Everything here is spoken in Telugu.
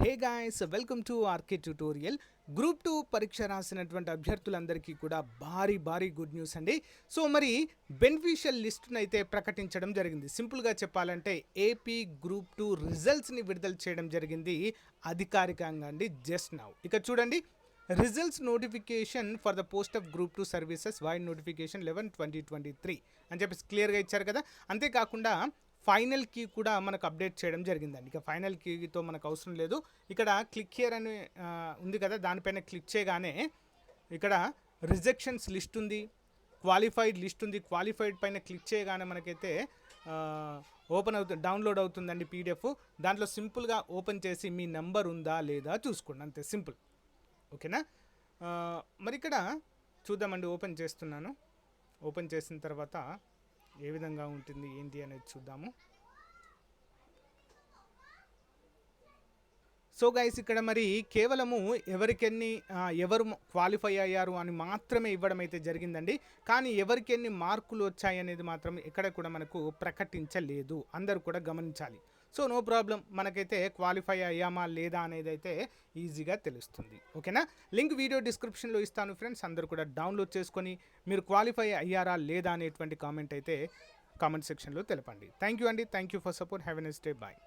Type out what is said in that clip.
Hey guys, welcome to RK tutorial. Group 2 పరీక్ష రాసినటువంటి అభ్యర్థులందరికీ కూడా భారీ గుడ్ న్యూస్ అండి. సో మరి బెనిఫిషియల్ లిస్ట్ను అయితే ప్రకటించడం జరిగింది. సింపుల్గా చెప్పాలంటే ఏపీ గ్రూప్ 2 రిజల్ట్స్ని విడుదల చేయడం జరిగింది అధికారికంగా అండి, జస్ట్ నౌ. ఇక చూడండి, results notification for the post of group 2 services wide notification 11/2023 అని చెప్పేసి క్లియర్గా ఇచ్చారు కదా. అంతేకాకుండా ఫైనల్ కీ కూడా మనకు అప్డేట్ చేయడం జరిగిందండి. ఇక ఫైనల్ కీతో మనకు అవసరం లేదు. ఇక్కడ క్లిక్ హియర్ అని ఉంది కదా, దానిపైన క్లిక్ చేయగానే ఇక్కడ రిజెక్షన్స్ లిస్ట్ ఉంది, క్వాలిఫైడ్ లిస్ట్ ఉంది. క్వాలిఫైడ్ పైన క్లిక్ చేయగానే మనకైతే ఓపెన్ అవుతుంది, డౌన్లోడ్ అవుతుందండి పీడిఎఫ్. దాంట్లో సింపుల్గా ఓపెన్ చేసి మీ నెంబర్ ఉందా లేదా చూసుకోండి, అంతే సింపుల్. ఓకేనా. మరి ఇక్కడ చూద్దామండి, ఓపెన్ చేస్తున్నాను. ఓపెన్ చేసిన తర్వాత ఏ విధంగా ఉంటుంది ఏంటి అనేది చూద్దాము. సో గైస్, ఇక్కడ మరి కేవలము ఎవరు క్వాలిఫై అయ్యారు అని మాత్రమే ఇవ్వడం అయితే జరిగిందండి. కానీ ఎవరికి ఎన్ని మార్కులు వచ్చాయి అనేది మాత్రం ఎక్కడ కూడా మనకు ప్రకటించలేదు. అందరూ కూడా గమనించాలి. సో నో ప్రాబ్లం, మనకైతే క్వాలిఫై అయ్యామా లేదా అనేది అయితే ఈజీగా తెలుస్తుంది. ఓకేనా. లింక్ వీడియో డిస్క్రిప్షన్లో ఇస్తాను ఫ్రెండ్స్, అందరూ కూడా డౌన్లోడ్ చేసుకొని మీరు క్వాలిఫై అయ్యారా లేదా అనేటువంటి కామెంట్ సెక్షన్లో తెలపండి. థ్యాంక్ యూ అండి, thank you for support. Have a nice day, bye.